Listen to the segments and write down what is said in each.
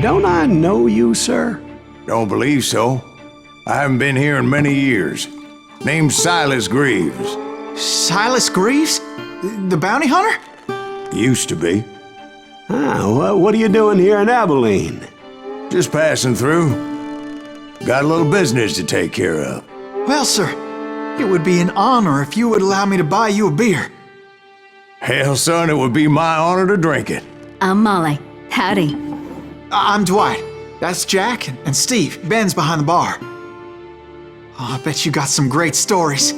Don't I know you, sir? Don't believe so. I haven't been here in many years. Name's Silas Greaves. Silas Greaves? The bounty hunter? Used to be. What are you doing here in Abilene? Just passing through. Got a little business to take care of. Well, sir, it would be an honor if you would allow me to buy you a beer. Hell, son, it would be my honor to drink it. I'm Molly. Howdy. I'm Dwight. That's Jack and Steve. Ben's behind the bar. Oh, I bet you got some great stories.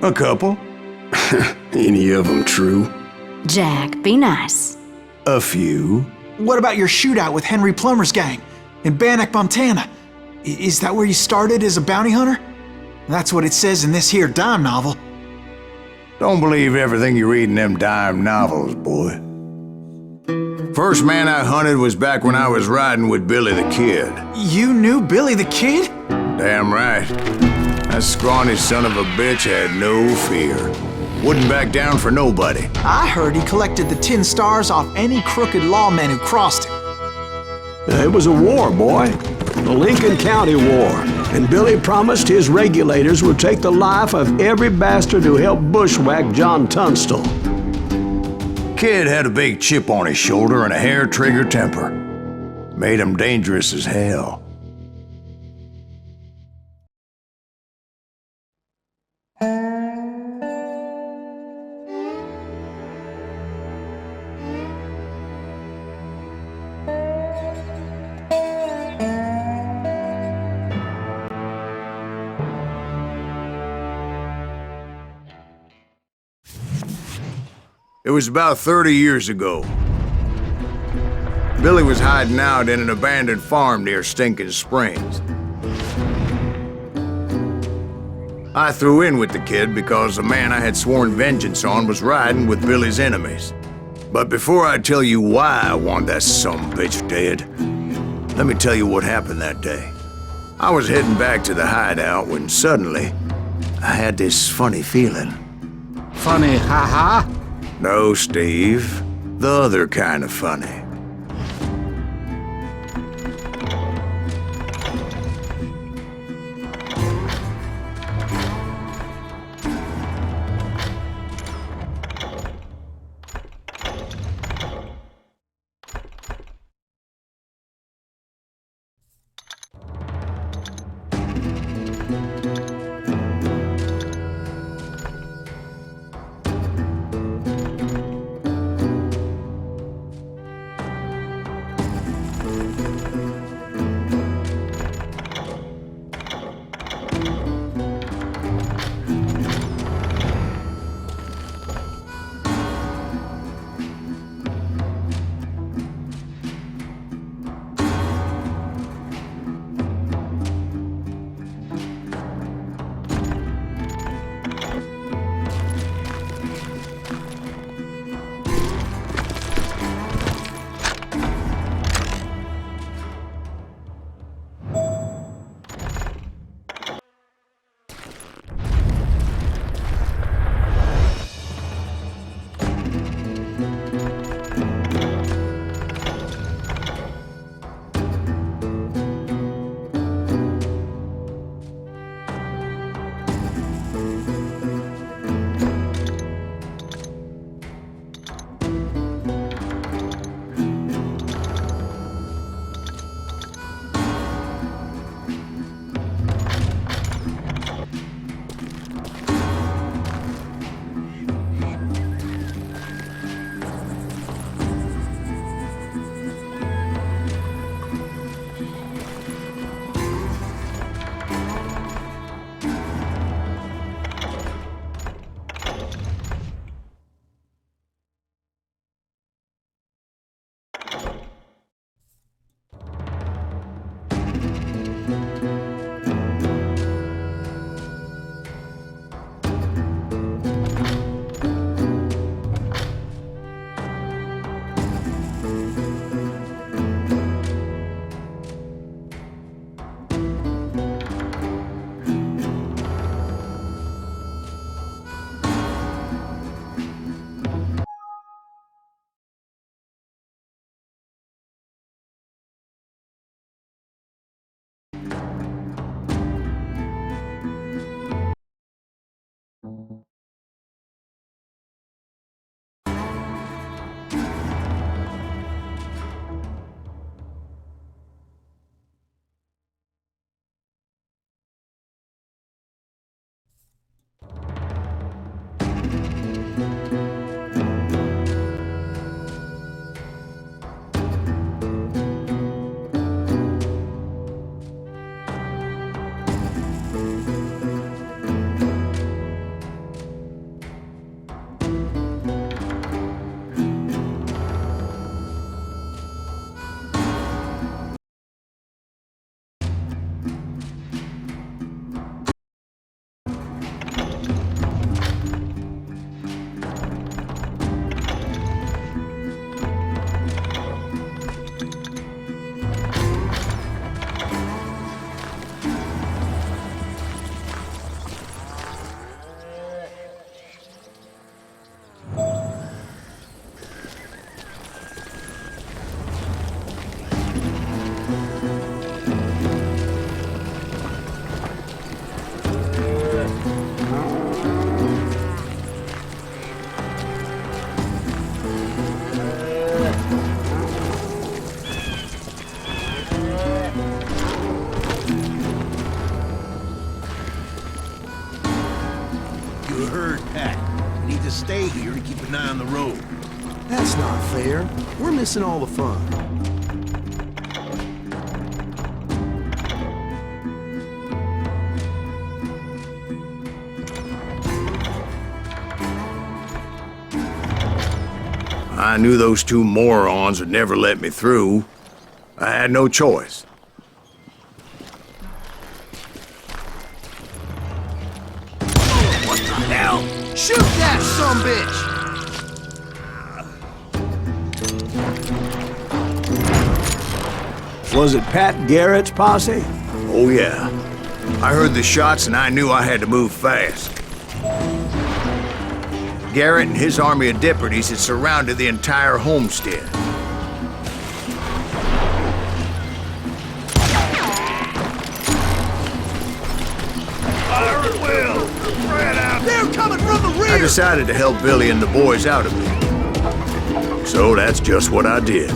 A couple. Any of them true? Jack, be nice. A few. What about your shootout with Henry Plummer's gang in Bannock, Montana? Is that where you started as a bounty hunter? That's what it says in this here dime novel. Don't believe everything you read in them dime novels, boy. First man I hunted was back when I was riding with Billy the Kid. You knew Billy the Kid? Damn right. That scrawny son of a bitch had no fear. Wouldn't back down for nobody. I heard he collected the 10 stars off any crooked lawmen who crossed him. It was a war, boy. The Lincoln County War. And Billy promised his regulators would take the life of every bastard who helped bushwhack John Tunstall. Kid had a big chip on his shoulder and a hair-trigger temper. Made him dangerous as hell. It was about 30 years ago. Billy was hiding out in an abandoned farm near Stinking Springs. I threw in with the kid because the man I had sworn vengeance on was riding with Billy's enemies. But before I tell you why I want that sumbitch dead, let me tell you what happened that day. I was heading back to the hideout when suddenly I had this funny feeling. Funny, ha-ha? No, Steve. The other kind of funny. You heard, Pat. We need to stay here to keep an eye on the road. That's not fair. We're missing all the fun. I knew those two morons would never let me through. I had no choice. What the hell? Shoot that sumbitch! Was it Pat Garrett's posse? Oh, yeah. I heard the shots and I knew I had to move fast. Garrett and his army of deputies had surrounded the entire homestead. Fire at will! Spread out! They're coming from the rear! I decided to help Billy and the boys out of it. So that's just what I did.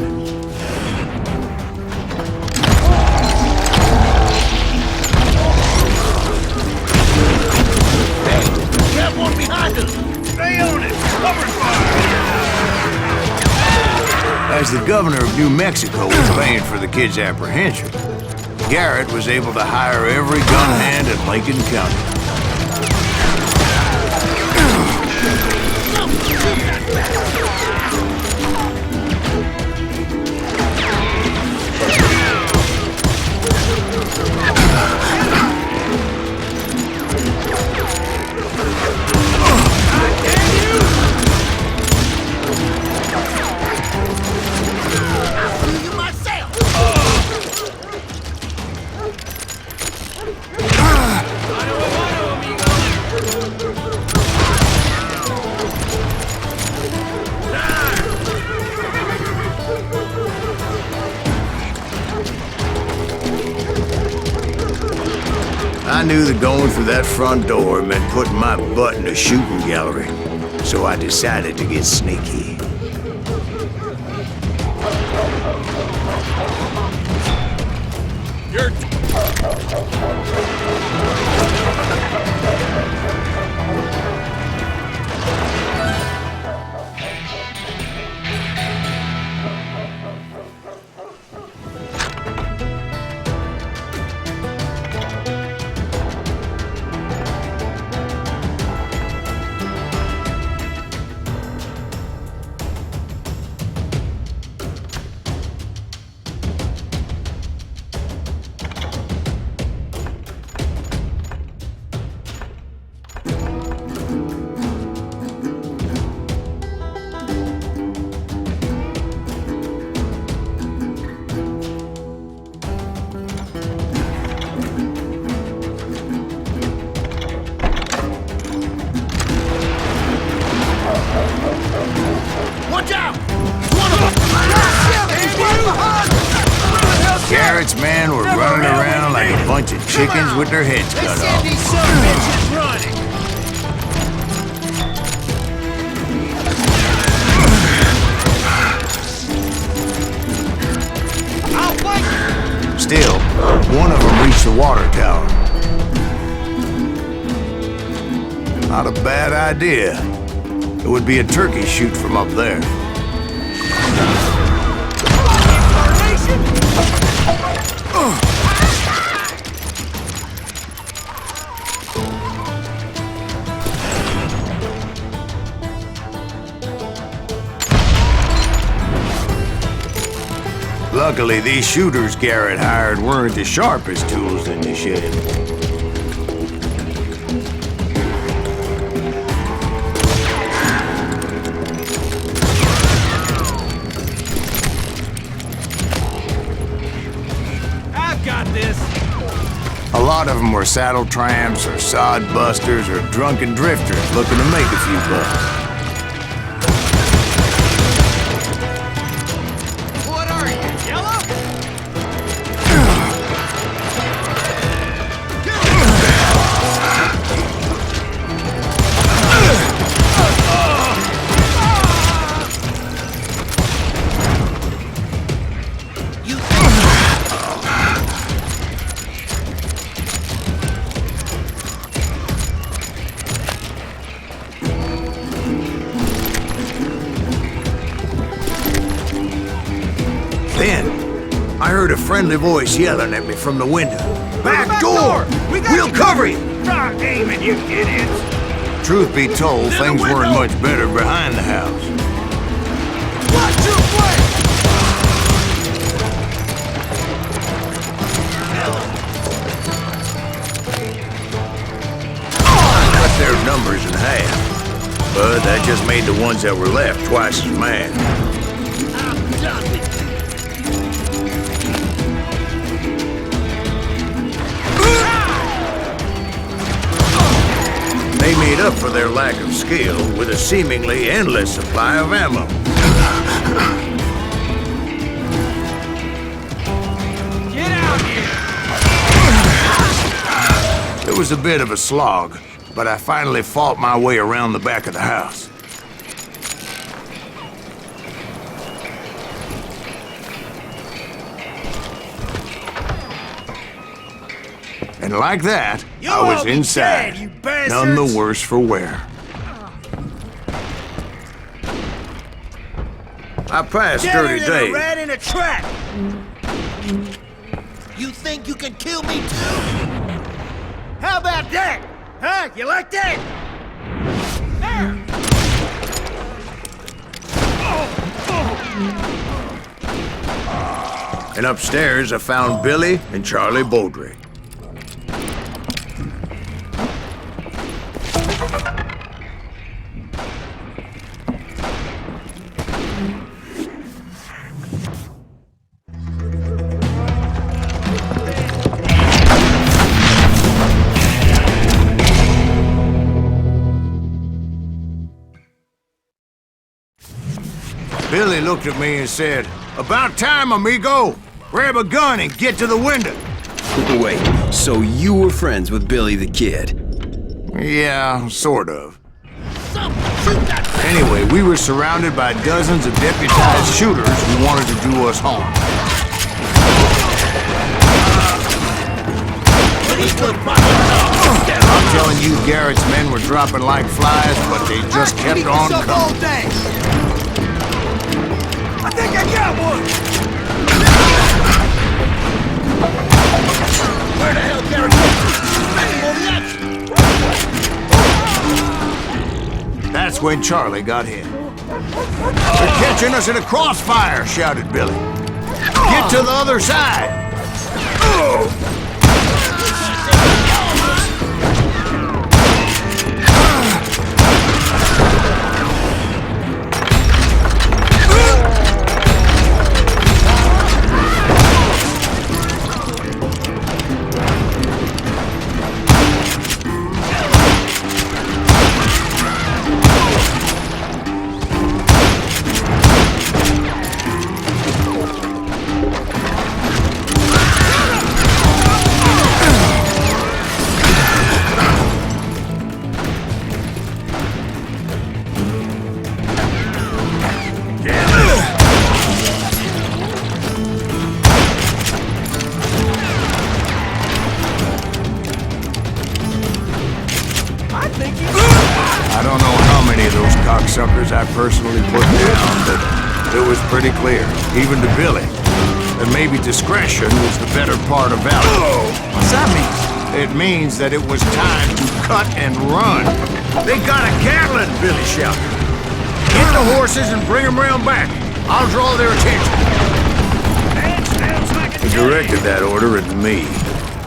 Got one behind us! Stay on it! Cover fire! As the governor of New Mexico was paying for the kid's apprehension, Garrett was able to hire every gun hand in Lincoln County. I knew that going through that front door meant putting my butt in a shooting gallery, so I decided to get sneaky. Watch out! One of them! Garrett's men were running around like a bunch of chickens with their heads They cut said off. these son of bitches running! I'll fight you! Still, one of them reached the water tower. Not a bad idea. It would be a turkey shoot from up there. Luckily, these shooters Garrett hired weren't the sharpest tools in the shed. I've got this! A lot of them were saddle tramps or sod busters or drunken drifters looking to make a few bucks. What are you, yellow? I heard a friendly voice yelling at me from the window. Back door! We got We'll you cover you! Try aiming, you idiots! Truth be told, things weren't much better behind the house. Watch your flank! I cut their numbers in half, but that just made the ones that were left twice as mad. I'm done with you. They made up for their lack of skill with a seemingly endless supply of ammo. Get out here! It was a bit of a slog, but I finally fought my way around the back of the house. And like that, You I was all be inside, dead, you bastards! none the worse for wear. I passed Deader dirty than a days. rat in a trap! You think you can kill me too? How about that? Huh? You like that? And upstairs, I found Billy and Charlie Beaudry. Billy looked at me and said, "About time, amigo! Grab a gun and get to the window!" Wait, so you were friends with Billy the Kid? Yeah, sort of. Shoot that! Anyway, we were surrounded by dozens of deputized shooters who wanted to do us harm. I'm telling you, Garrett's men were dropping like flies, but they just kept on all coming. day. I think I got one! Where the hell, Garrett? That's when Charlie got hit. "They're catching us in a crossfire!" shouted Billy. "Get to the other side!" I don't know how many of those cocksuckers I personally put down, but it was pretty clear, even to Billy, that maybe discretion was the better part of valor. What's that mean? It means that it was time to cut and run. "They got a Gatling!" Billy shouted. "Get the horses and bring them round back. I'll draw their attention." He directed that order at me,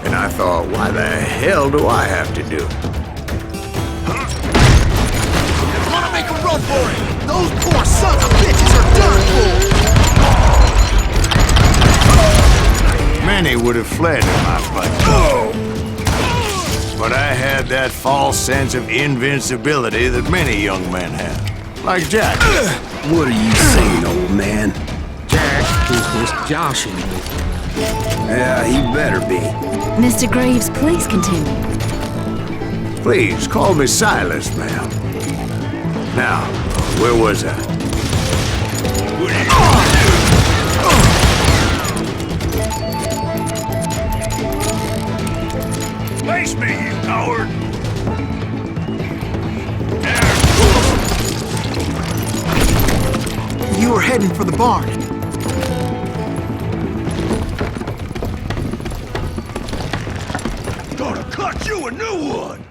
and I thought, why the hell do I have to do it? Wanna make a run for it! Those poor sons of bitches are done for! Many would have fled in my place. But I had that false sense of invincibility that many young men have. Like Jack. What are you saying, old man? Jack is just joshing me. Yeah, he better be. Mr. Greaves, please continue. Please, call me Silas, ma'am. Now, where was I? Face me, you coward! You were heading for the barn. you a new one!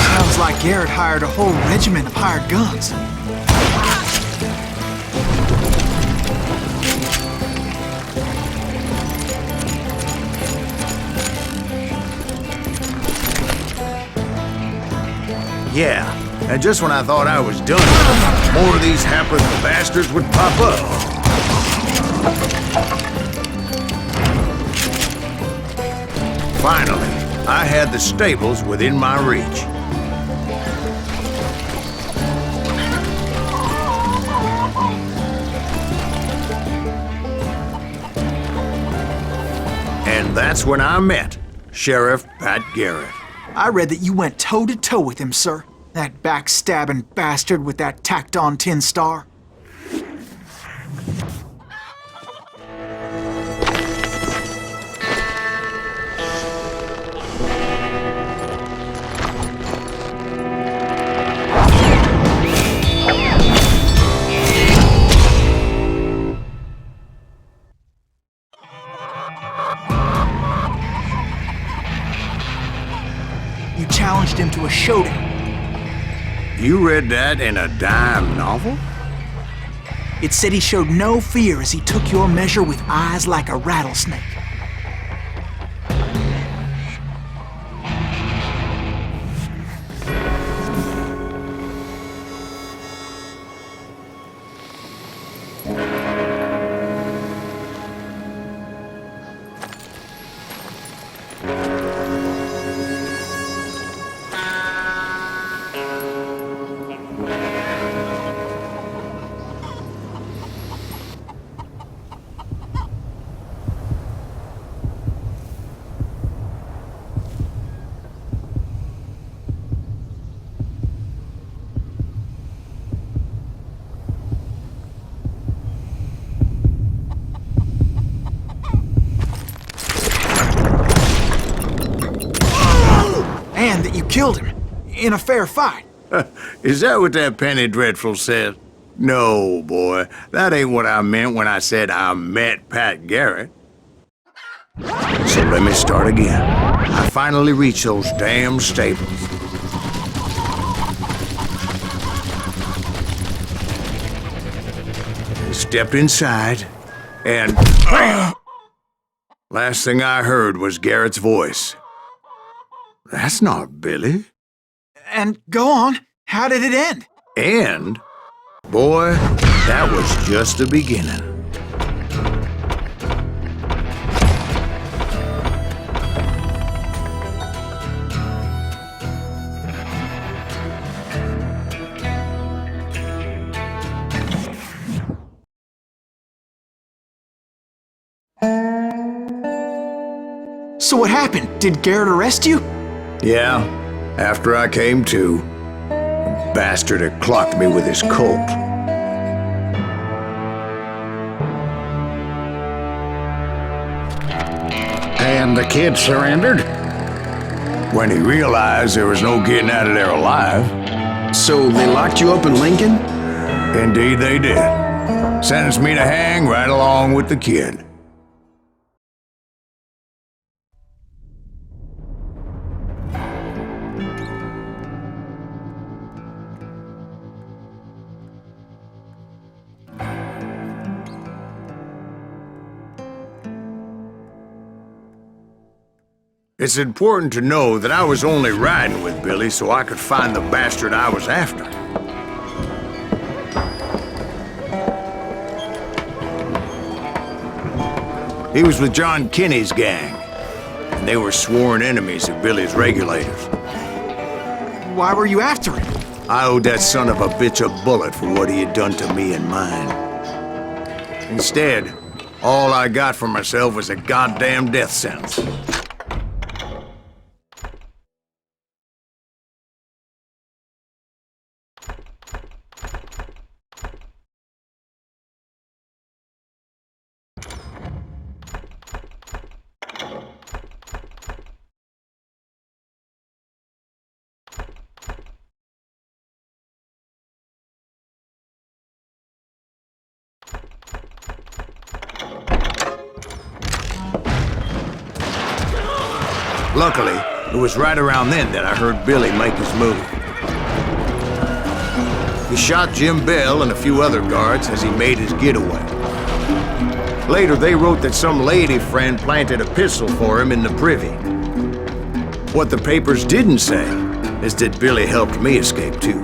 Sounds like Garrett hired a whole regiment of hired guns. Yeah, and just when I thought I was done, more of these hapless bastards would pop up. Finally, I had the stables within my reach. And that's when I met Sheriff Pat Garrett. I read that you went toe-to-toe with him, sir. That backstabbing bastard with that tacked-on tin star. You challenged him to a showdown. You read that in a dime novel? It said he showed no fear as he took your measure with eyes like a rattlesnake. And that you killed him in a fair fight. Is that what that Penny Dreadful said? No, boy. That ain't what I meant when I said I met Pat Garrett. So let me start again. I finally reached those damn stables. Stepped inside, and... last thing I heard was Garrett's voice. That's not Billy. And go on, how did it end? And, boy, that was just the beginning. So what happened? Did Garrett arrest you? Yeah, after I came to, the bastard had clocked me with his Colt. And the kid surrendered? When he realized there was no getting out of there alive. So they locked you up in Lincoln? Indeed they did. Sentenced me to hang right along with the kid. It's important to know that I was only riding with Billy so I could find the bastard I was after. He was with John Kinney's gang, and they were sworn enemies of Billy's regulators. Why were you after him? I owed that son of a bitch a bullet for what he had done to me and mine. Instead, all I got for myself was a goddamn death sentence. Luckily, it was right around then that I heard Billy make his move. He shot Jim Bell and a few other guards as he made his getaway. Later, they wrote that some lady friend planted a pistol for him in the privy. What the papers didn't say is that Billy helped me escape too.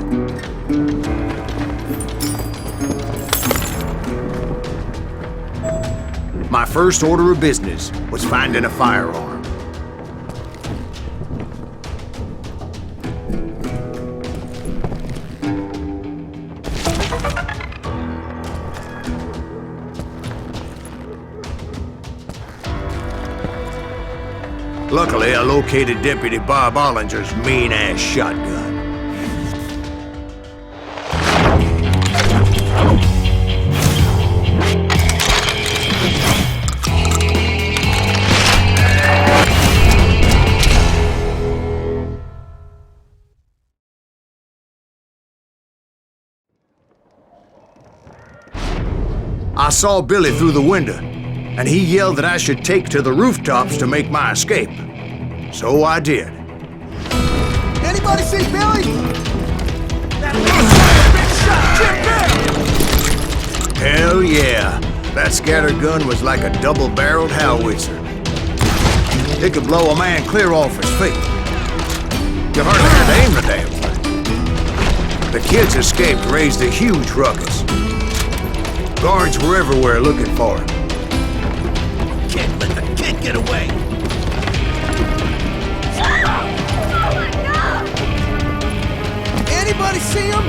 My first order of business was finding a firearm. Luckily, I located Deputy Bob Ollinger's mean-ass shotgun. I saw Billy through the window, and he yelled that I should take to the rooftops to make my escape. So I did. Anybody see Billy? That bitch shot Jim Bell! Hell yeah. That scattergun was like a double-barreled howitzer. It could blow a man clear off his feet. You hardly had to aim the damn thing. The kids escaped raised a huge ruckus. Guards were everywhere looking for him. Can't let the kid get away! Anybody see him?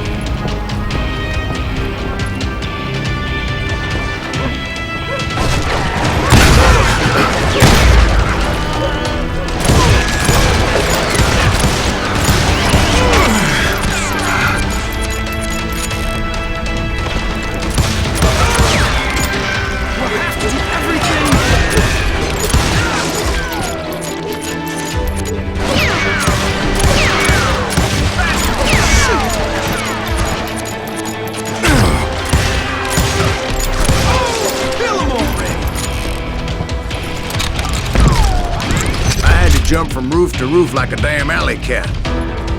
Jump from roof to roof like a damn alley cat.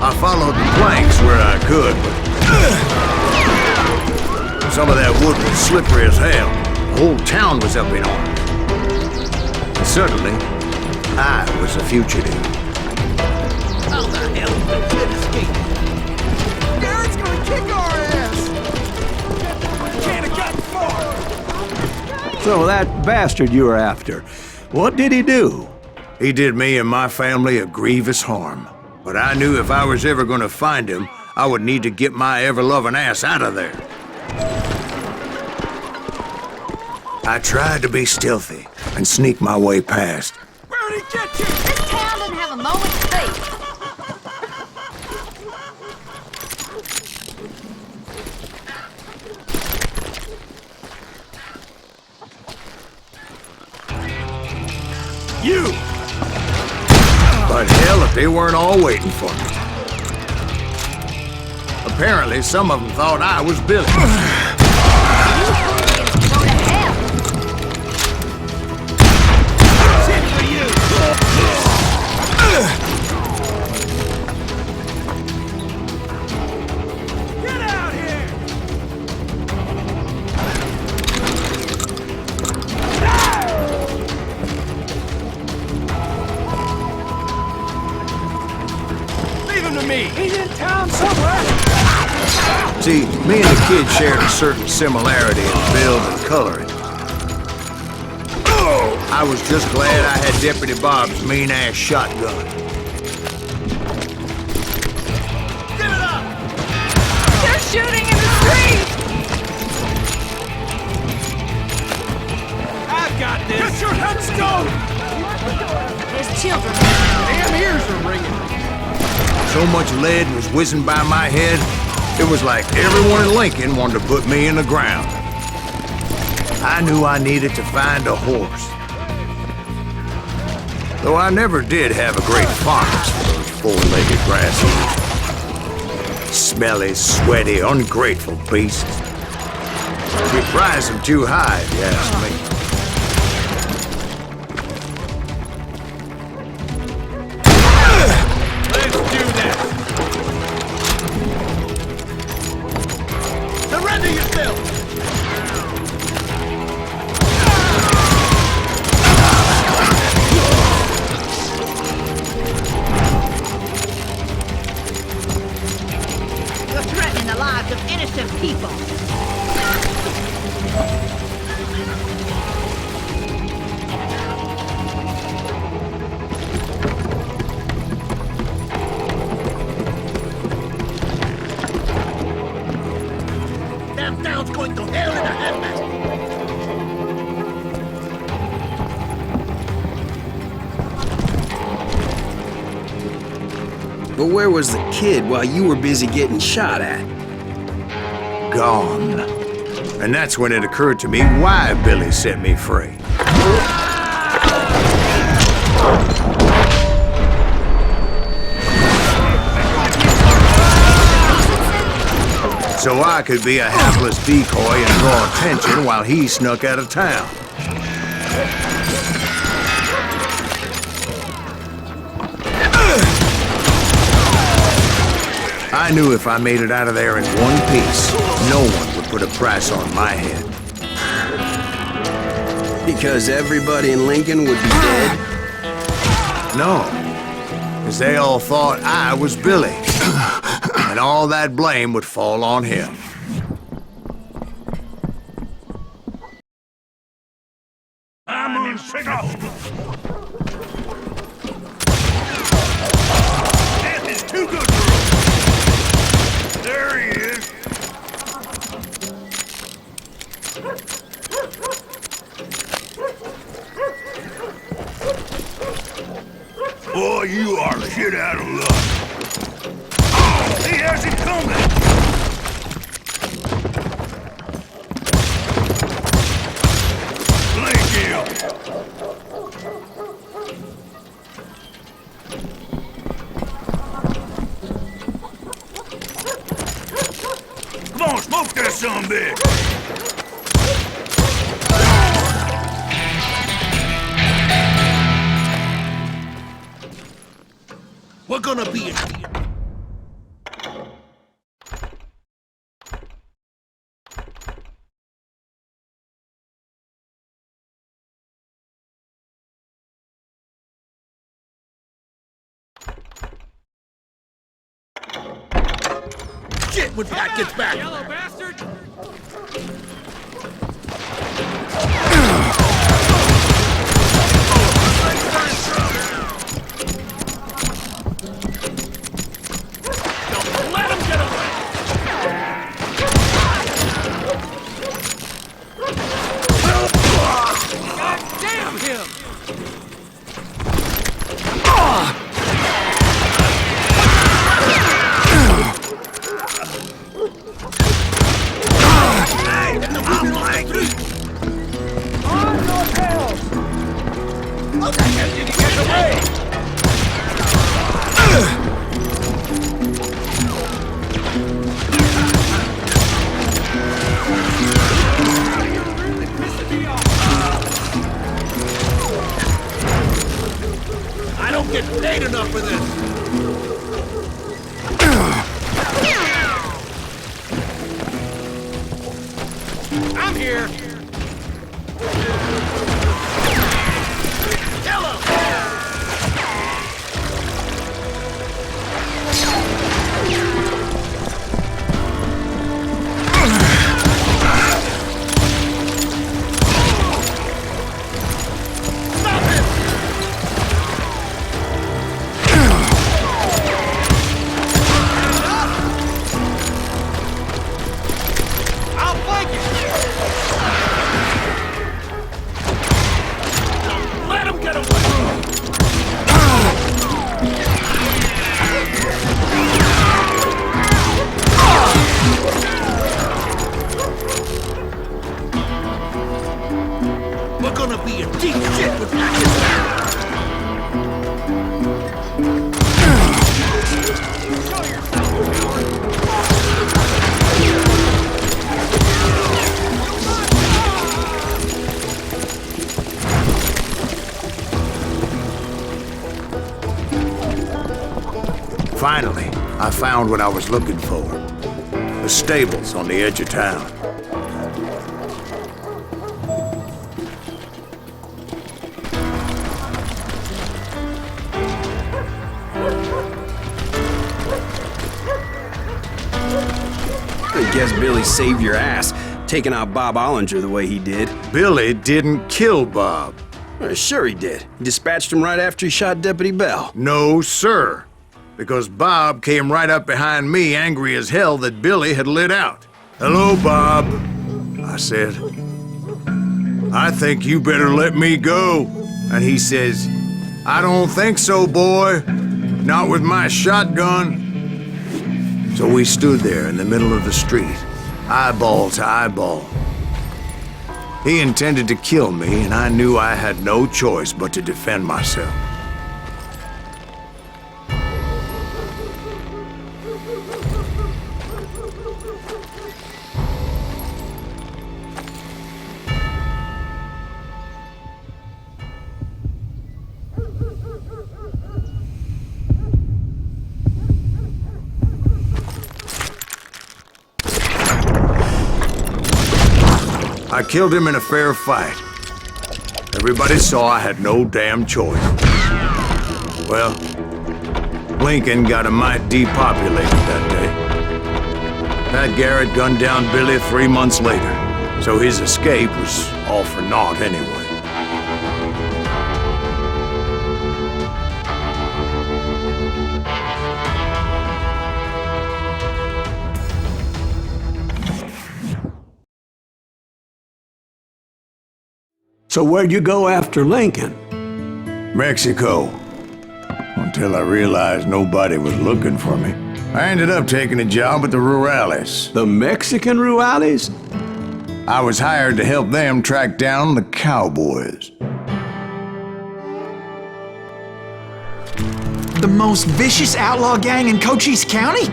I followed the planks where I could, but some of that wood was slippery as hell. The whole town was up in arms. And suddenly, I was a fugitive. How the hell did the kid escape? Garrett's gonna kick our ass! Can't have gotten far! So that bastard you were after, what did he do? He did me and my family a grievous harm. But I knew if I was ever gonna find him, I would need to get my ever-loving ass out of there. I tried to be stealthy and sneak my way past. Where'd he get you? This town doesn't have a moment's peace. You! But hell, if they weren't all waiting for me. Apparently, some of them thought I was Billy. Go to hell. Shit for you! Get out here! Leave him to me! He's in town somewhere! See, me and the kid shared a certain similarity in build and coloring. I was just glad I had Deputy Bob's mean-ass shotgun. Give it up! They're shooting in the street. I've got this! Get your headstone! There's children. Damn ears are ringing! So much lead was whizzing by my head, it was like everyone in Lincoln wanted to put me in the ground. I knew I needed to find a horse. Though I never did have a great fondness for those four-legged grasshoppers. Smelly, sweaty, ungrateful beasts. We prize them too high, if you ask me. the lives of innocent people. Damn town's going to hell in a handbasket. But where was the kid while you were busy getting shot at? Gone. And that's when it occurred to me why Billy set me free. So I could be a hapless decoy and draw attention while he snuck out of town. I knew if I made it out of there in one piece, no one would put a price on my head. Because everybody in Lincoln would be dead? No, because they all thought I was Billy, and all that blame would fall on him. I'm on Chicago. Death is too good for him. There he is. Boy, you are shit out of luck. Oh, he has it coming. Blake him. Come on, smoke that sumbitch! We're gonna be in here. Shit, when Pat gets back! Yellow bastard! Don't let him get away! God damn him! I don't get paid enough for this! I'm here! Yellow! Stop him! I'll flank you! Let him get away! We're gonna be in deep shit with Pakistan! Finally, I found what I was looking for. The stables on the edge of town. I guess Billy saved your ass, taking out Bob Ollinger the way he did. Billy didn't kill Bob. Sure he did. He dispatched him right after he shot Deputy Bell. No, sir. Because Bob came right up behind me, angry as hell that Billy had lit out. "Hello, Bob," I said. "I think you better let me go." And he says, "I don't think so, boy. Not with my shotgun." So we stood there in the middle of the street, eyeball to eyeball. He intended to kill me, and I knew I had no choice but to defend myself. I killed him in a fair fight. Everybody saw I had no damn choice. Well, Lincoln got a mite depopulated that day. Pat Garrett gunned down Billy 3 months later, so his escape was all for naught anyway. So where'd you go after Lincoln? Mexico. Until I realized nobody was looking for me. I ended up taking a job at the Rurales. The Mexican Rurales? I was hired to help them track down the cowboys. The most vicious outlaw gang in Cochise County?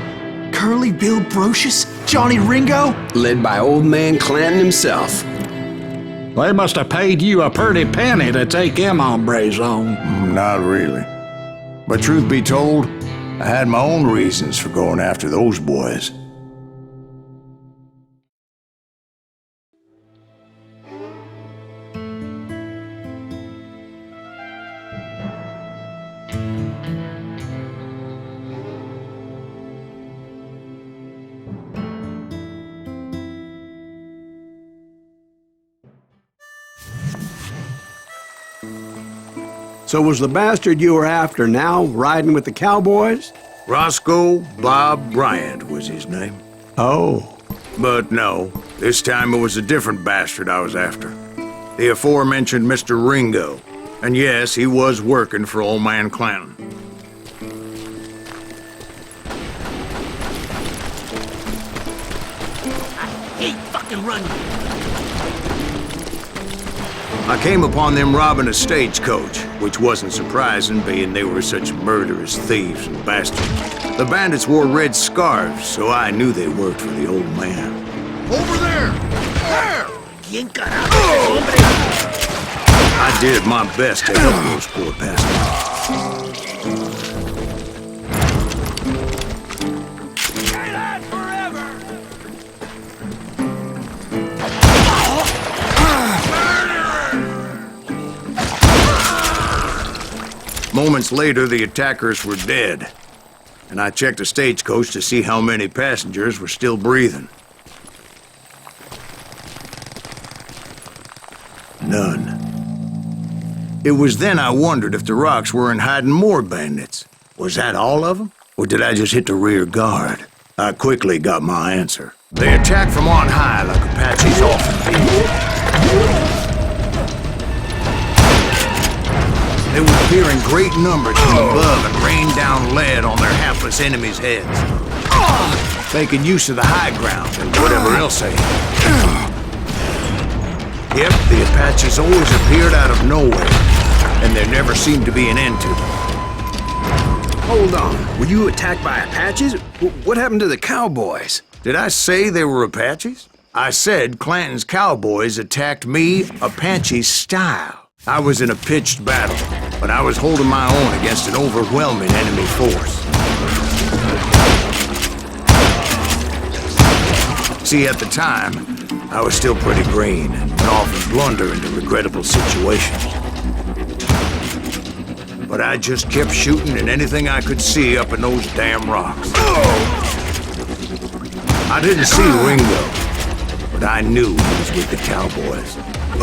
Curly Bill Brocious? Johnny Ringo? Led by old man Clanton himself. They must have paid you a pretty penny to take them hombres on. Not really. But truth be told, I had my own reasons for going after those boys. So was the bastard you were after now riding with the cowboys? Roscoe Bob Bryant was his name. Oh. But no, this time it was a different bastard I was after. The aforementioned Mr. Ringo. And yes, he was working for old man Clanton. I hate fucking running. I came upon them robbing a stagecoach, which wasn't surprising, being they were such murderous thieves and bastards. The bandits wore red scarves, so I knew they worked for the old man. Over there! There! ¿Quién carajo? I did my best to help those poor bastards. Moments later, the attackers were dead, and I checked the stagecoach to see how many passengers were still breathing. None. It was then I wondered if the rocks weren't hiding more bandits. Was that all of them? Or did I just hit the rear guard? I quickly got my answer. They attacked from on high like Apaches often do. They would appear in great numbers from above and rain down lead on their hapless enemies' heads. Making use of the high ground and whatever else they had. Yep, the Apaches always appeared out of nowhere, and there never seemed to be an end to them. Hold on, were you attacked by Apaches? What happened to the cowboys? Did I say they were Apaches? I said Clanton's cowboys attacked me Apache style. I was in a pitched battle, but I was holding my own against an overwhelming enemy force. See, at the time, I was still pretty green and went off and blunder into regrettable situations. But I just kept shooting at anything I could see up in those damn rocks. I didn't see Ringo, but I knew he was with the cowboys.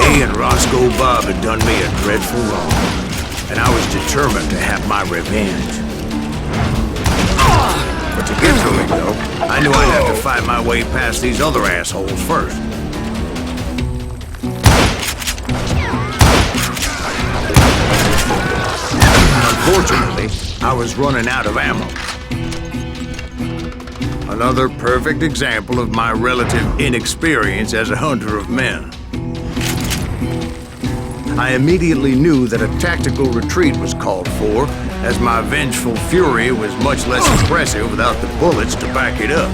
He and Roscoe Bob had done me a dreadful wrong, and I was determined to have my revenge. But to get to Ringo, I knew I'd have to fight my way past these other assholes first. Unfortunately, I was running out of ammo. Another perfect example of my relative inexperience as a hunter of men. I immediately knew that a tactical retreat was called for, as my vengeful fury was much less impressive without the bullets to back it up.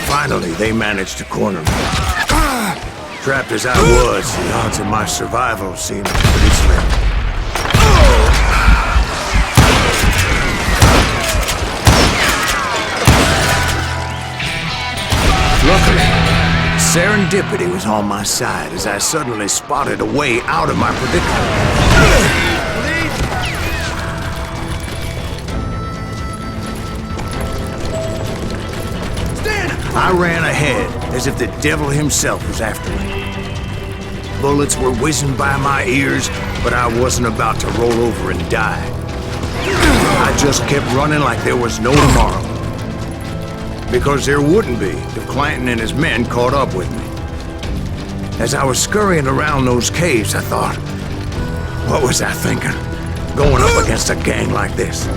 Finally, they managed to corner me. Trapped as I was, the odds of my survival seemed pretty slim. Luckily, serendipity was on my side as I suddenly spotted a way out of my predicament. I ran ahead as if the devil himself was after me. Bullets were whizzing by my ears, but I wasn't about to roll over and die. I just kept running like there was no tomorrow. Because there wouldn't be if Clanton and his men caught up with me. As I was scurrying around those caves, I thought, what was I thinking? Going up against a gang like this?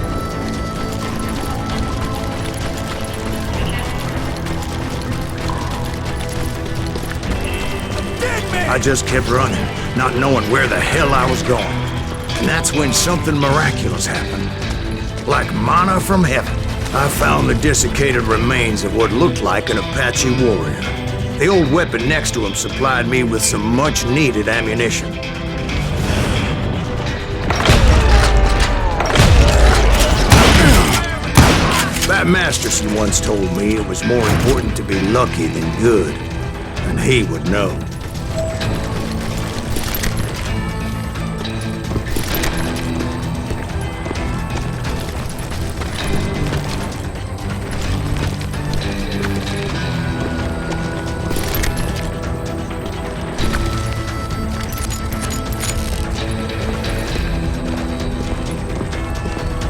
I just kept running, not knowing where the hell I was going. And that's when something miraculous happened. Like manna from heaven, I found the desiccated remains of what looked like an Apache warrior. The old weapon next to him supplied me with some much-needed ammunition. Bat Masterson once told me it was more important to be lucky than good, and he would know.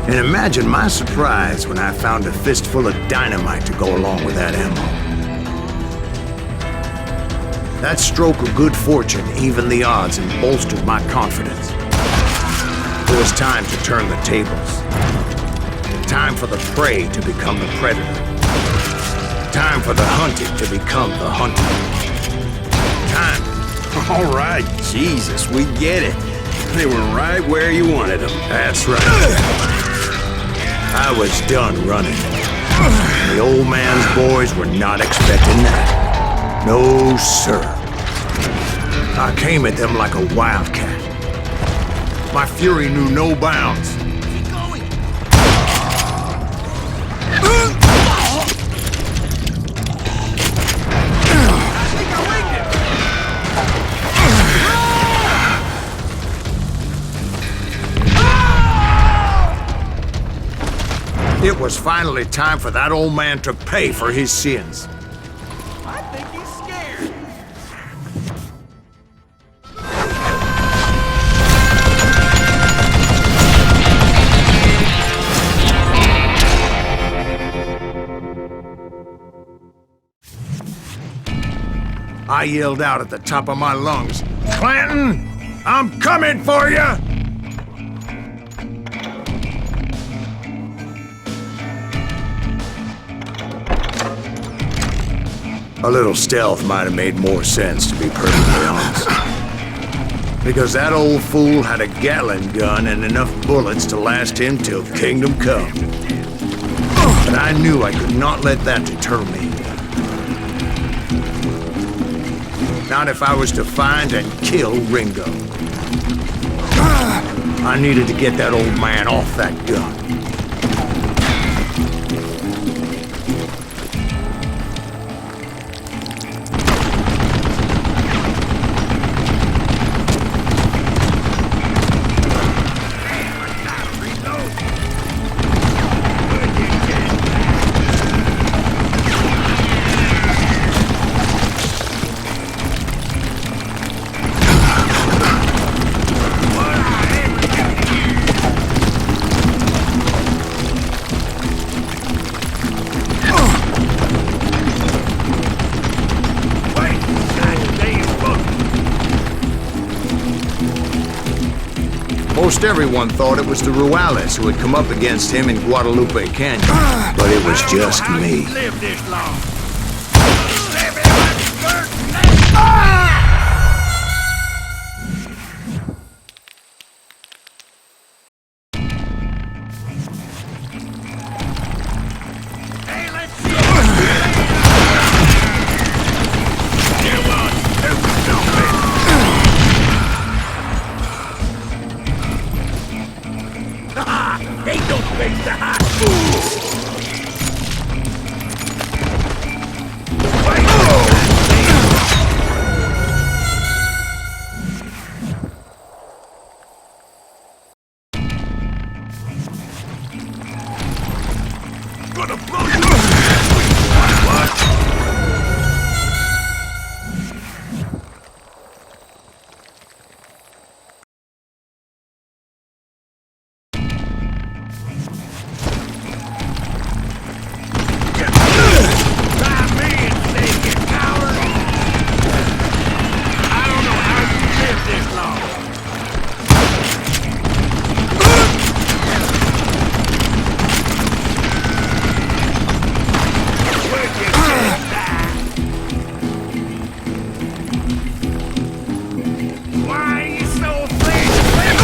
And imagine my surprise when I found a fistful of dynamite to go along with that ammo. That stroke of good fortune evened the odds and bolstered my confidence. It was time to turn the tables. Time for the prey to become the predator. Time for the hunted to become the hunted. Time. All right, Jesus, we get it. They were right where you wanted them. That's right. I was done running. The old man's boys were not expecting that. No, sir. I came at them like a wildcat. My fury knew no bounds. Keep going. It was finally time for that old man to pay for his sins. I think he's scared. I yelled out at the top of my lungs, "Clanton, I'm coming for you!" A little stealth might have made more sense, to be perfectly honest. Because that old fool had a Gatling gun and enough bullets to last him till Kingdom Come. But I knew I could not let that deter me. Not if I was to find and kill Ringo. I needed to get that old man off that gun. Most everyone thought it was the Ruales who had come up against him in Guadalupe Canyon, but it was just me. Live this long. Hey, let's see. You want stupid something? Ain't no place to hide, fools! Gonna blow you up! What? Try me instead, you coward! I don't know how you live this long. Where'd you just die? Why are you so afraid to live?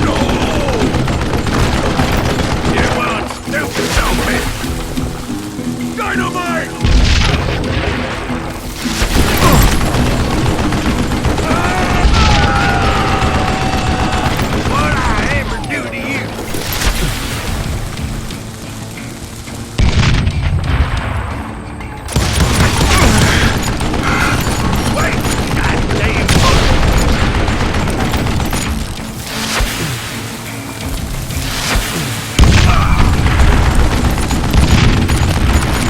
No! You want stupid zombie? Dynamite! What I ever do to you? Wait! Goddamn bull!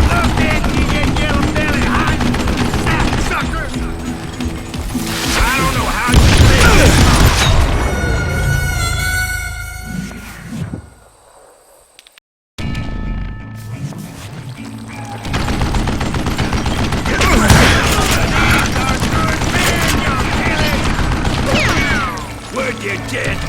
Look at you, you yellow-belly hot sapsucker! I don't know how you live. Would you just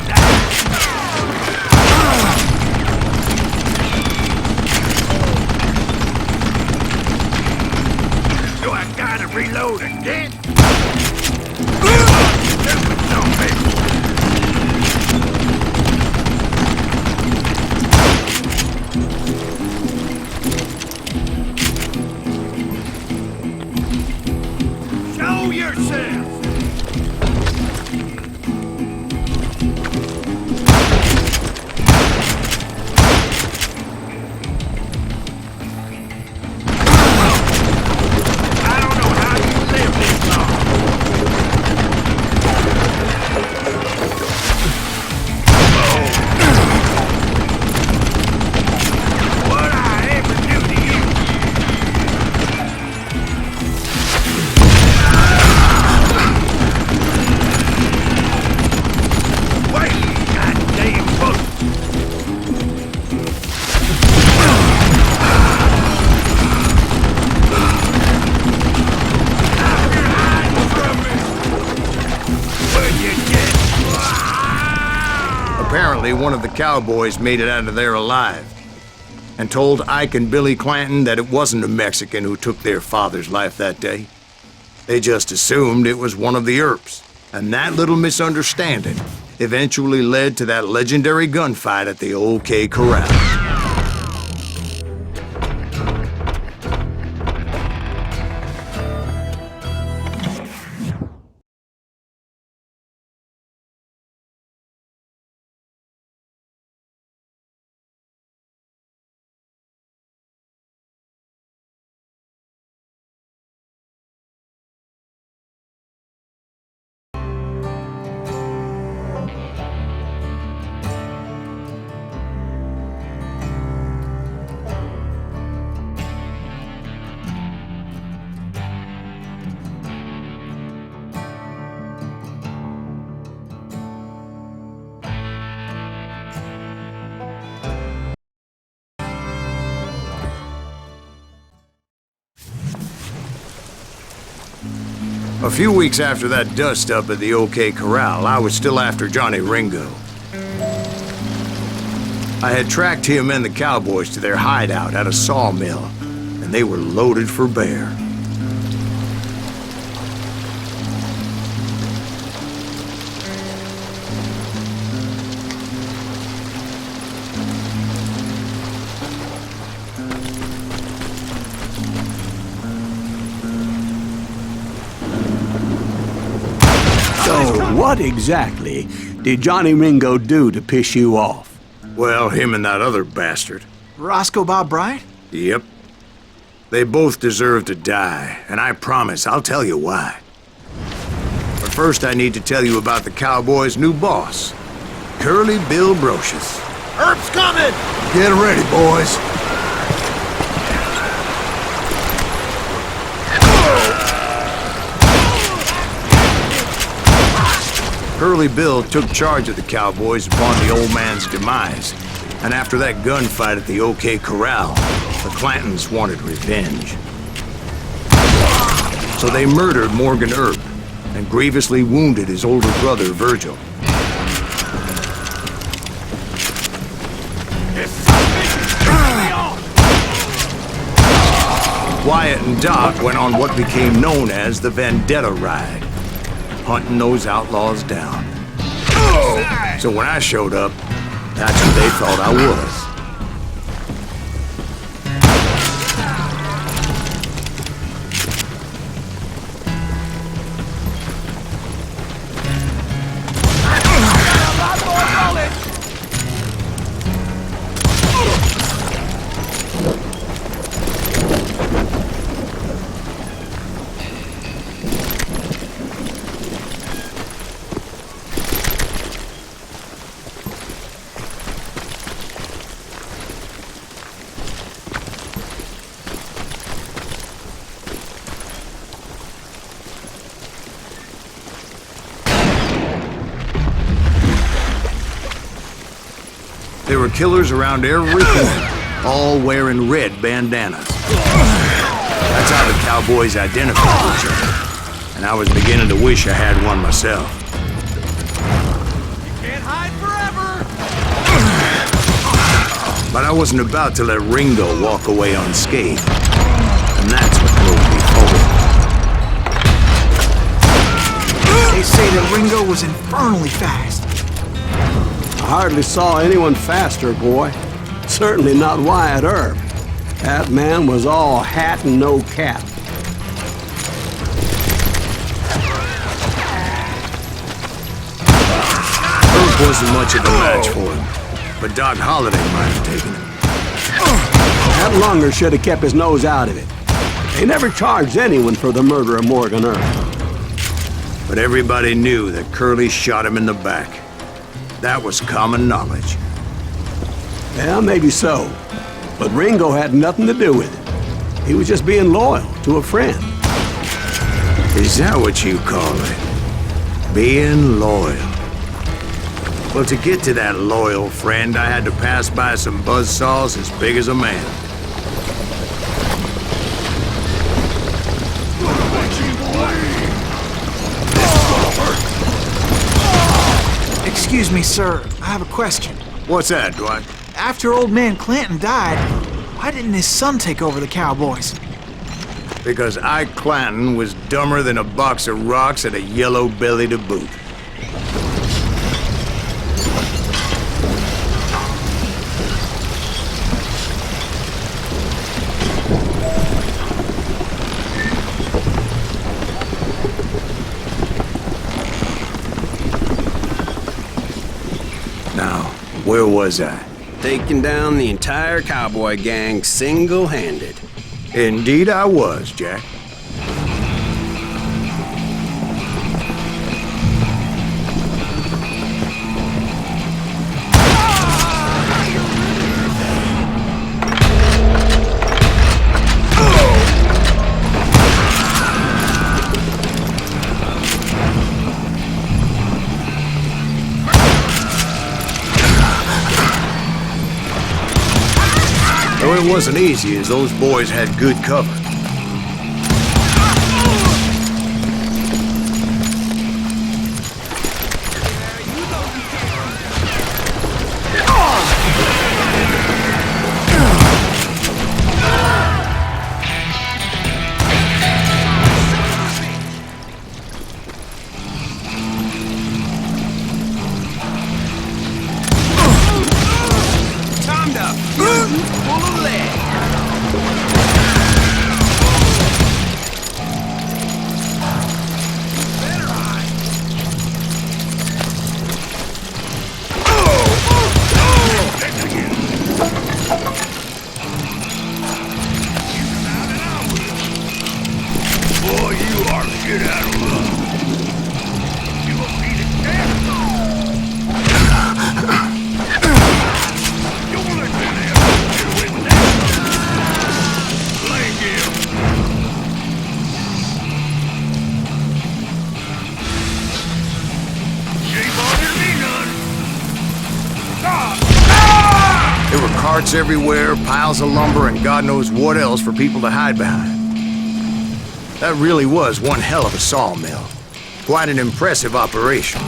do I gotta reload again? Stupid zombie! Show yourself! I don't know how you live this long. What I ever do to you? Wait, goddamn bull! You're hiding from me! Would you just... Apparently, one of the cowboys made it out of there alive and told Ike and Billy Clanton that it wasn't a Mexican who took their father's life that day. They just assumed it was one of the Earps, and that little misunderstanding eventually led to that legendary gunfight at the OK Corral. A few weeks after that dust-up at the OK Corral, I was still after Johnny Ringo. I had tracked him and the cowboys to their hideout at a sawmill, and they were loaded for bear. So, what exactly did Johnny Ringo do to piss you off? Well, him and that other bastard. Roscoe Bob Bryant? Yep. They both deserve to die, and I promise I'll tell you why. But first I need to tell you about the Cowboys' new boss, Curly Bill Brocious. Herb's coming! Get ready, boys. Curly Bill took charge of the Cowboys upon the old man's demise, and after that gunfight at the OK Corral, the Clantons wanted revenge. So they murdered Morgan Earp and grievously wounded his older brother, Virgil. Wyatt and Doc went on what became known as the Vendetta Ride, hunting those outlaws down. So when I showed up, that's who they thought I was. There were killers around every corner, all wearing red bandanas. That's how the Cowboys identified each other, and I was beginning to wish I had one myself. You can't hide forever! But I wasn't about to let Ringo walk away unscathed, and that's what drove me forward. They say that Ringo was infernally fast. I hardly saw anyone faster, boy. Certainly not Wyatt Earp. That man was all hat and no cap. Earp wasn't much of a match for him, but Doc Holliday might have taken him. That lunger should have kept his nose out of it. They never charged anyone for the murder of Morgan Earp. But everybody knew that Curly shot him in the back. That was common knowledge. Yeah, maybe so. But Ringo had nothing to do with it. He was just being loyal to a friend. Is that what you call it? Being loyal? Well, to get to that loyal friend, I had to pass by some buzzsaws as big as a man. Excuse me, sir. I have a question. What's that, Dwight? After old man Clanton died, why didn't his son take over the Cowboys? Because Ike Clanton was dumber than a box of rocks and a yellow belly to boot. Now, where was I? Taking down the entire cowboy gang single-handed. Indeed I was, Jack. Though it wasn't easy, as those boys had good cover. carts everywhere, piles of lumber, and God knows what else for people to hide behind. That really was one hell of a sawmill. Quite an impressive operation.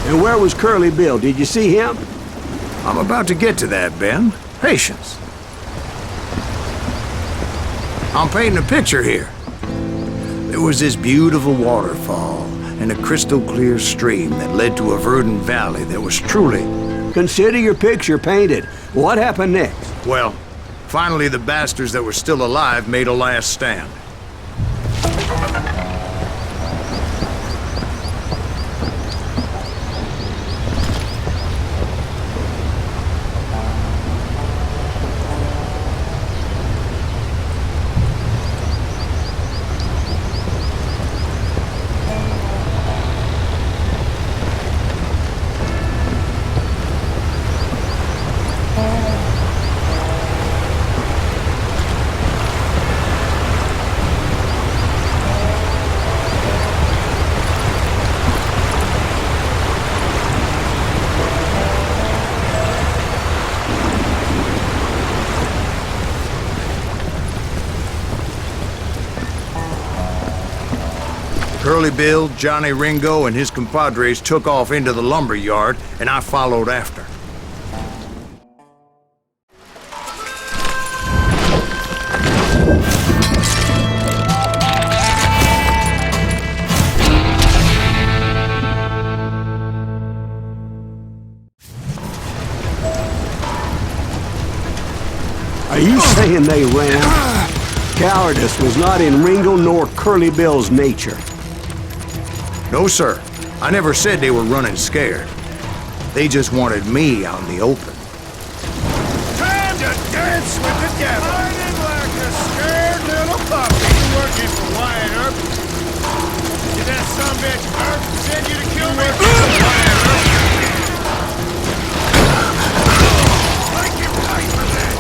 And where was Curly Bill? Did you see him? I'm about to get to that, Ben. Patience. I'm painting a picture here. There was this beautiful waterfall and a crystal clear stream that led to a verdant valley that was truly... Consider your picture painted. What happened next? Well, finally the bastards that were still alive made a last stand. Curly Bill, Johnny Ringo, and his compadres took off into the lumber yard, and I followed after. Are you saying they ran? Cowardice was not in Ringo nor Curly Bill's nature. No, sir. I never said they were running scared. They just wanted me out in the open. Time to dance with the devil! Hiding like a scared little puppy. Working for Wyatt Earp. Did that sumbitch Earp send you to kill me? Wyatt Earp. Make him pay for that!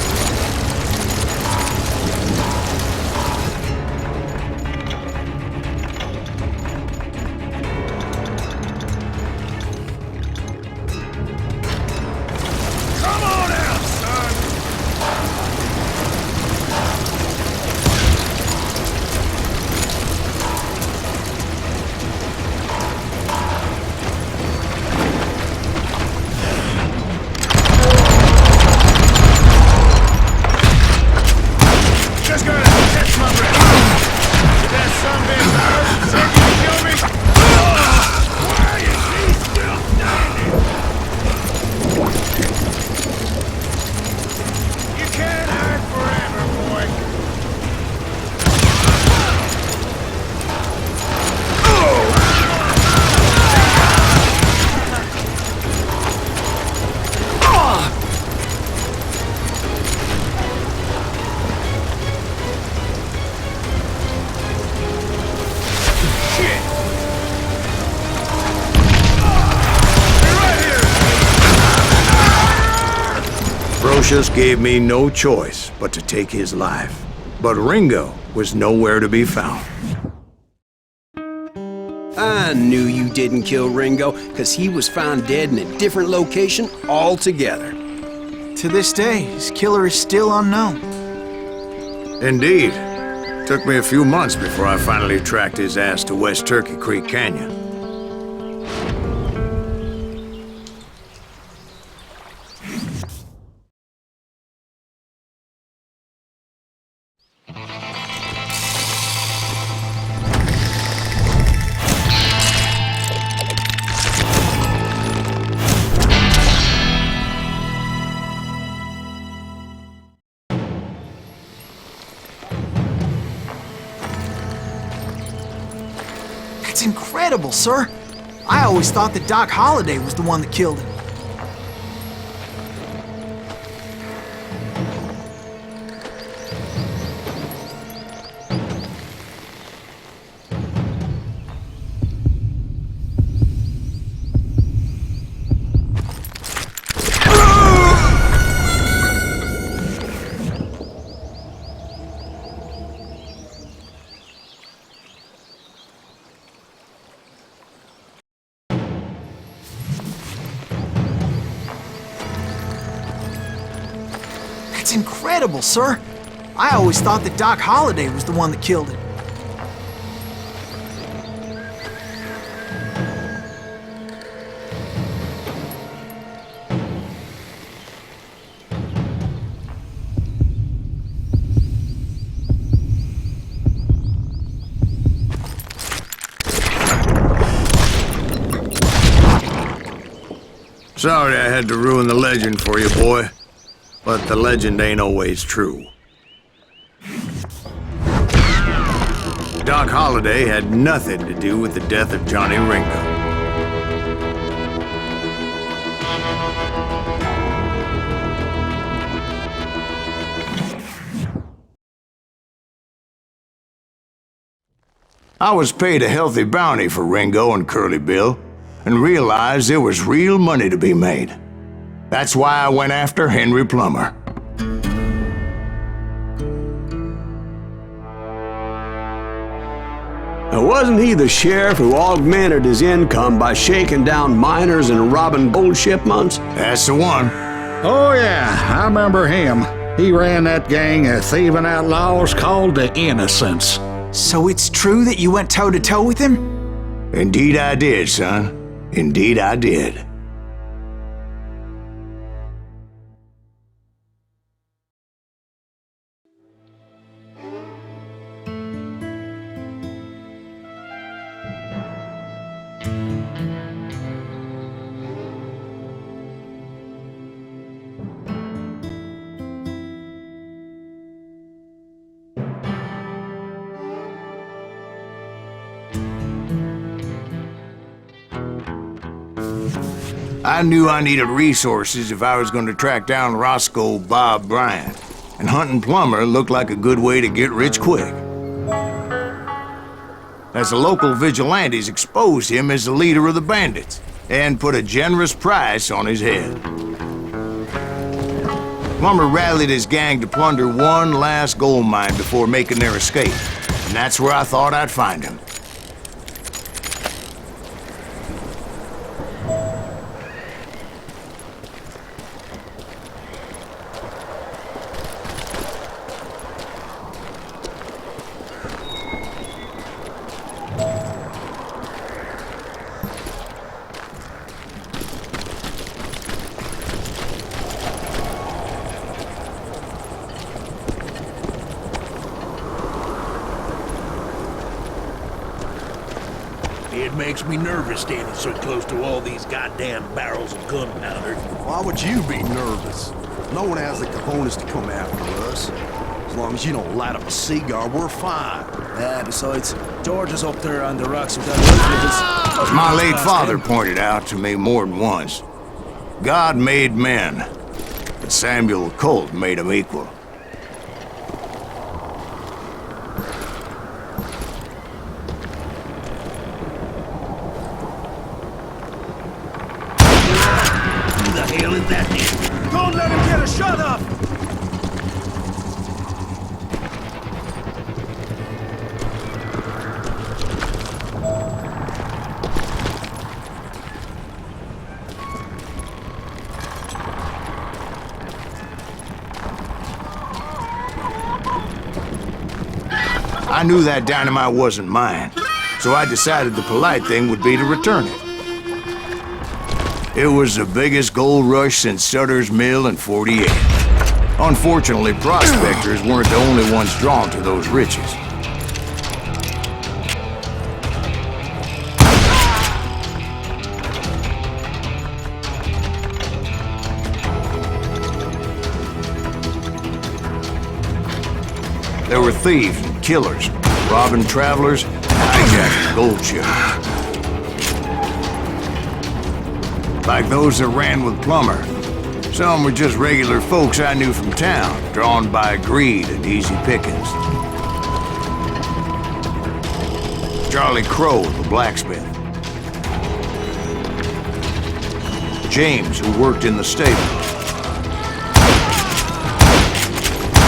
Just gave me no choice but to take his life. But Ringo was nowhere to be found. I knew you didn't kill Ringo, because he was found dead in a different location altogether. To this day, his killer is still unknown. Indeed. Took me a few months before I finally tracked his ass to West Turkey Creek Canyon. incredible, sir. I always thought that Doc Holliday was the one that killed him. That's incredible, sir. I always thought that Doc Holliday was the one that killed him. Sorry I had to ruin the legend for you, boy. But the legend ain't always true. Doc Holliday had nothing to do with the death of Johnny Ringo. I was paid a healthy bounty for Ringo and Curly Bill, and realized there was real money to be made. That's why I went after Henry Plummer. Now, wasn't he the sheriff who augmented his income by shaking down miners and robbing gold shipments? That's the one. Oh, yeah, I remember him. He ran that gang of thieving outlaws called the Innocents. So it's true that you went toe-to-toe with him? Indeed I did, son. Indeed I did. I knew I needed resources if I was going to track down Roscoe Bob Bryant, and hunting Plummer looked like a good way to get rich quick. As the local vigilantes exposed him as the leader of the bandits, and put a generous price on his head. Plummer rallied his gang to plunder one last gold mine before making their escape, and that's where I thought I'd find him. It makes me nervous standing so close to all these goddamn barrels of gunpowder. Why would you be nervous? No one has the cojones to come after us. As long as you don't light up a cigar, we're fine. Yeah, besides, George is up there on the rocks with that rifle. As my late father pointed out to me more than once, God made men, but Samuel Colt made them equal. Who the hell is that nigga? Don't let him get a shot off! I knew that dynamite wasn't mine, so I decided the polite thing would be to return it. It was the biggest gold rush since Sutter's Mill in '48. Unfortunately, prospectors weren't the only ones drawn to those riches. There were thieves and killers, robbing travelers, hijacking gold ships. like those that ran with Plummer. Some were just regular folks I knew from town, drawn by greed and easy pickings. Charlie Crow, the blacksmith. James, who worked in the stable.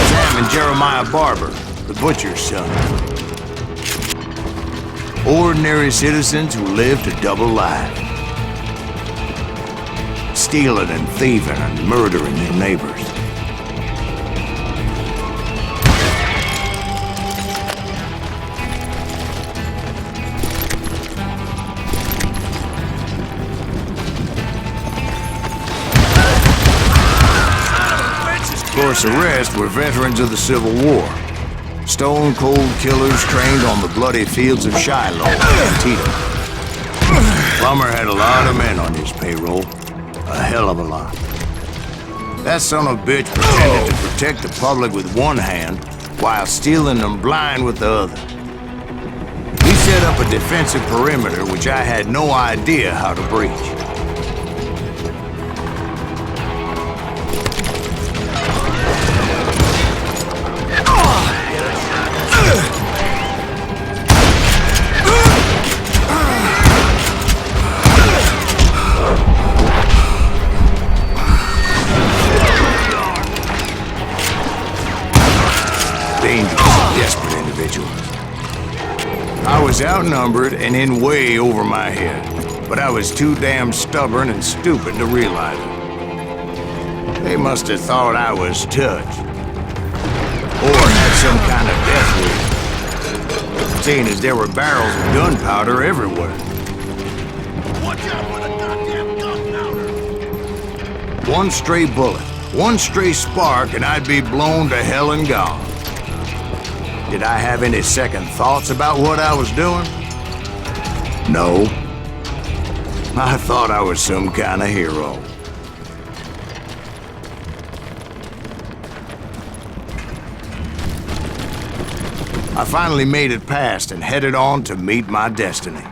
Sam and Jeremiah Barber, the butcher's son. Ordinary citizens who lived a double life. Stealing and thieving and murdering their neighbors. Of course, the rest were veterans of the Civil War. Stone-cold killers trained on the bloody fields of Shiloh and Antietam. Plummer had a lot of men on his payroll. A hell of a lot. That son of a bitch pretended to protect the public with one hand while stealing them blind with the other. He set up a defensive perimeter which I had no idea how to breach. Desperate individual. I was outnumbered and in way over my head, but I was too damn stubborn and stupid to realize it. They must have thought I was touched, or had some kind of death wish, seeing as there were barrels of gunpowder everywhere. Watch out for the goddamn gunpowder! One stray bullet, one stray spark, and I'd be blown to hell and gone. Did I have any second thoughts about what I was doing? No. I thought I was some kind of hero. I finally made it past and headed on to meet my destiny.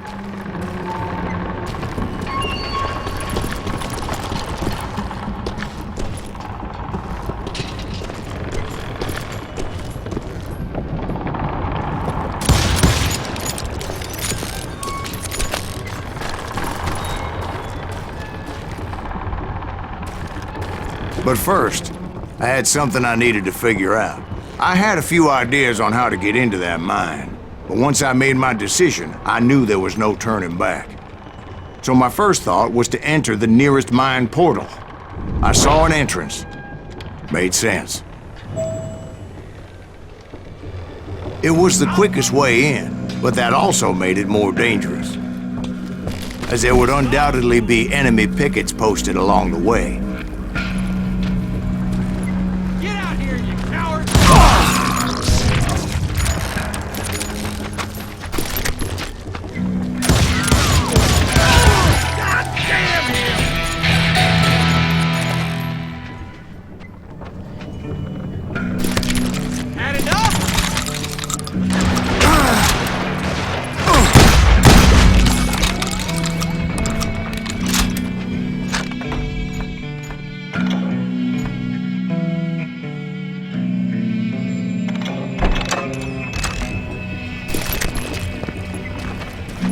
But first, I had something I needed to figure out. I had a few ideas on how to get into that mine, but once I made my decision, I knew there was no turning back. So my first thought was to enter the nearest mine portal. I saw an entrance. Made sense. It was the quickest way in, but that also made it more dangerous, as there would undoubtedly be enemy pickets posted along the way.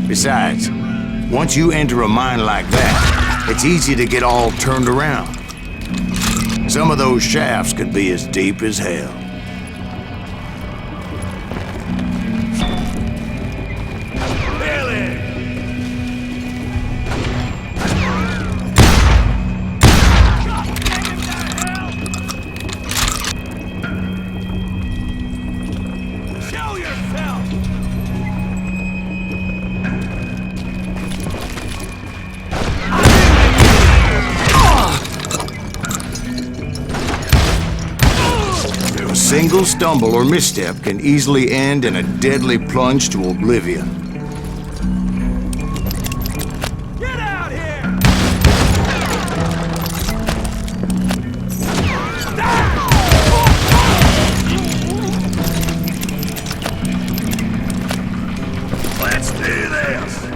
Besides, once you enter a mine like that, it's easy to get all turned around. Some of those shafts could be as deep as hell. A single stumble or misstep can easily end in a deadly plunge to oblivion. Get out here! Let's do this!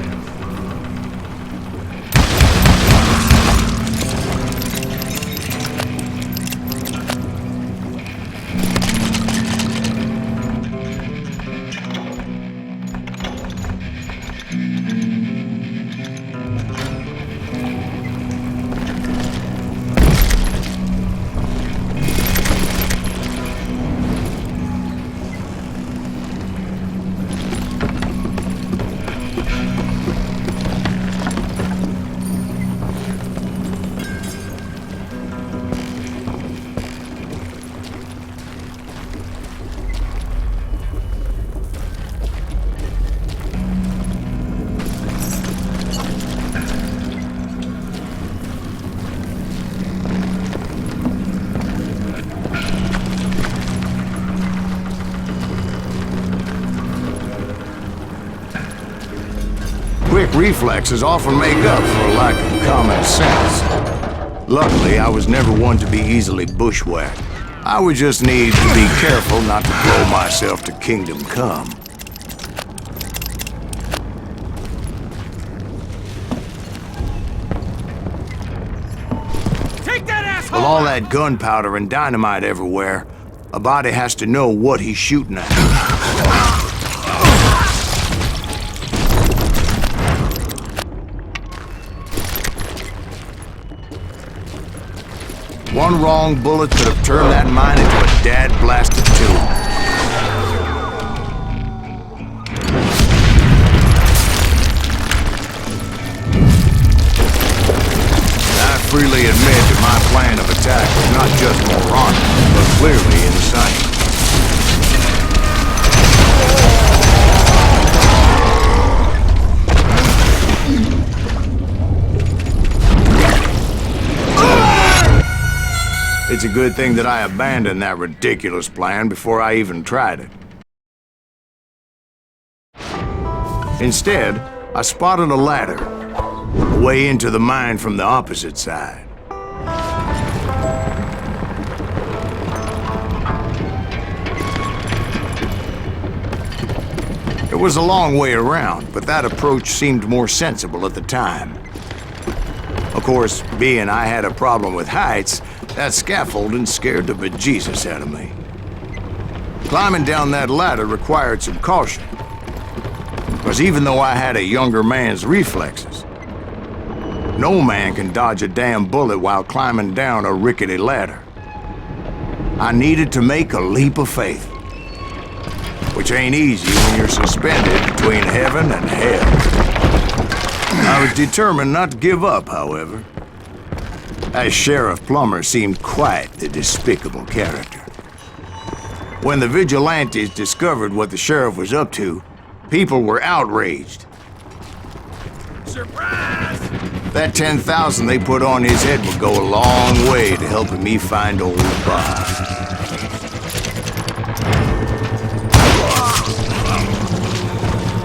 quick reflexes often make up for a lack of common sense. Luckily, I was never one to be easily bushwhacked. I would just need to be careful not to blow myself to kingdom come. Take that asshole! With all that gunpowder and dynamite everywhere, a body has to know what he's shooting at. One wrong bullet could have turned that mine into a dad-blasted tomb. I freely admit that my plan of attack was not just moronic, but clearly insane. It's a good thing that I abandoned that ridiculous plan before I even tried it. Instead, I spotted a ladder, a way into the mine from the opposite side. It was a long way around, but that approach seemed more sensible at the time. Of course, being I had a problem with heights, that scaffolding scared the bejesus out of me. Climbing down that ladder required some caution, because even though I had a younger man's reflexes, no man can dodge a damn bullet while climbing down a rickety ladder. I needed to make a leap of faith, which ain't easy when you're suspended between heaven and hell. I was determined not to give up, however, as Sheriff Plummer seemed quite the despicable character. When the vigilantes discovered what the sheriff was up to, people were outraged. Surprise! That 10,000 they put on his head would go a long way to helping me find old Bob.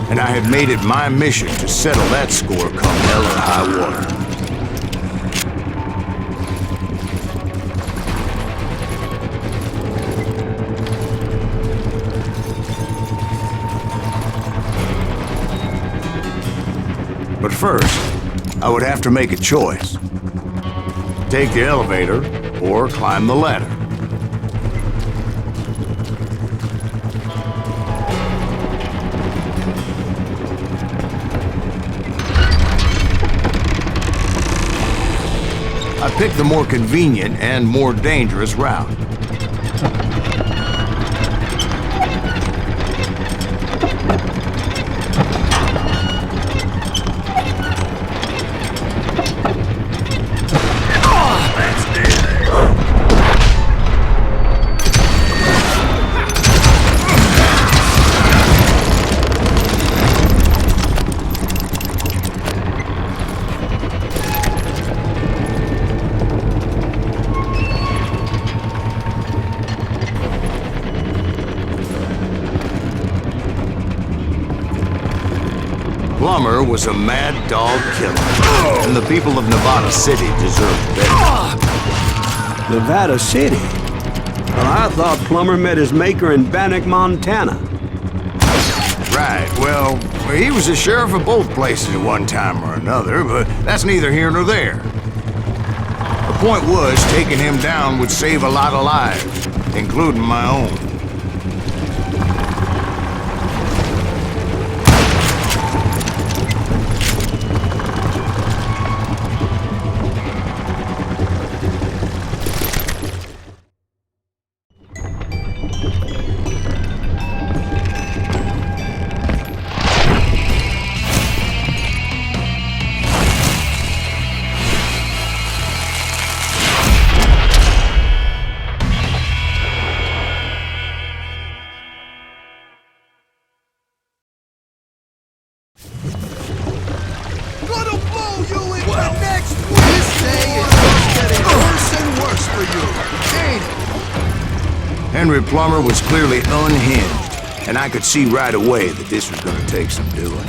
And I had made it my mission to settle that score come hell or high water. But first, I would have to make a choice. Take the elevator or climb the ladder. I picked the more convenient and more dangerous route. Plummer was a mad dog killer, and the people of Nevada City deserved better. Nevada City? Well, I thought Plummer met his maker in Bannock, Montana. Right, well, he was the sheriff of both places at one time or another, but that's neither here nor there. The point was, taking him down would save a lot of lives, including my own. Henry Plummer was clearly unhinged, and I could see right away that this was going to take some doing.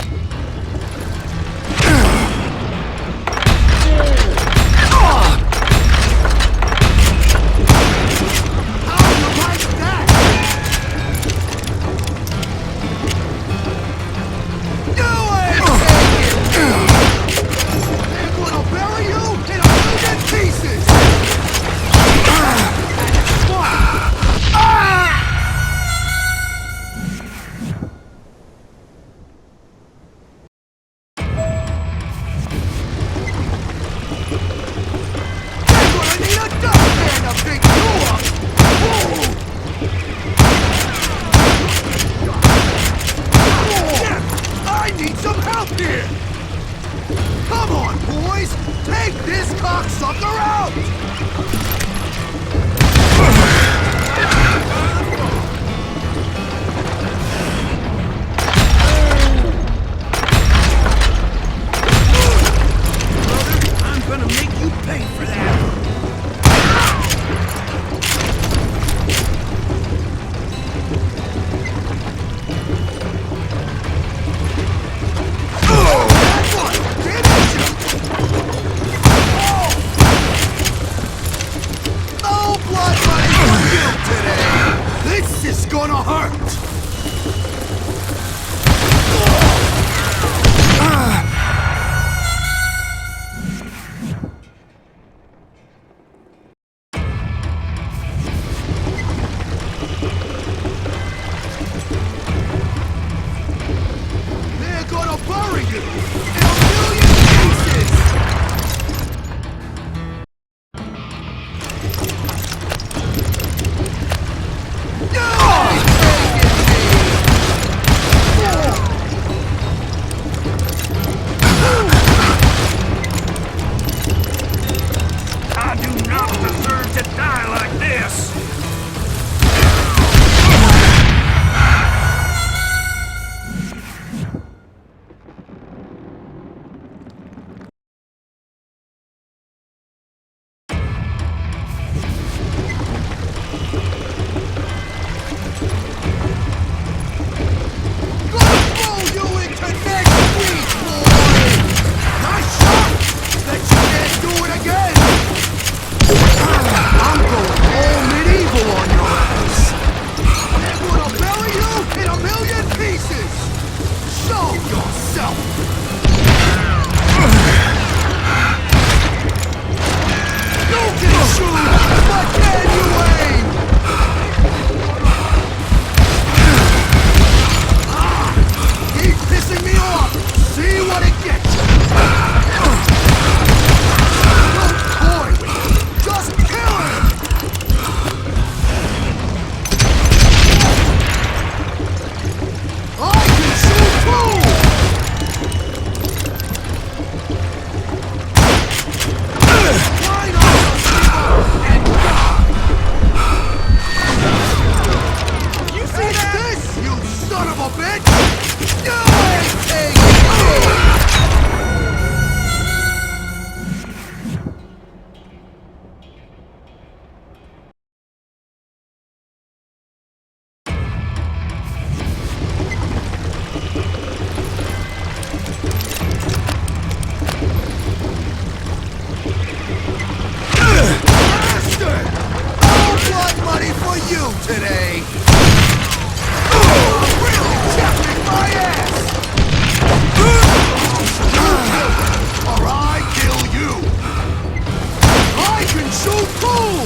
fool!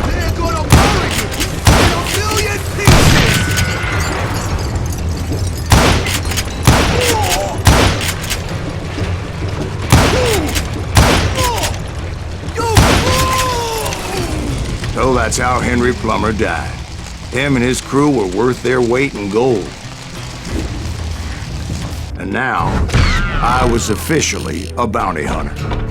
They're gonna bury you in a million pieces! So that's how Henry Plummer died. Him and his crew were worth their weight in gold. And now, I was officially a bounty hunter.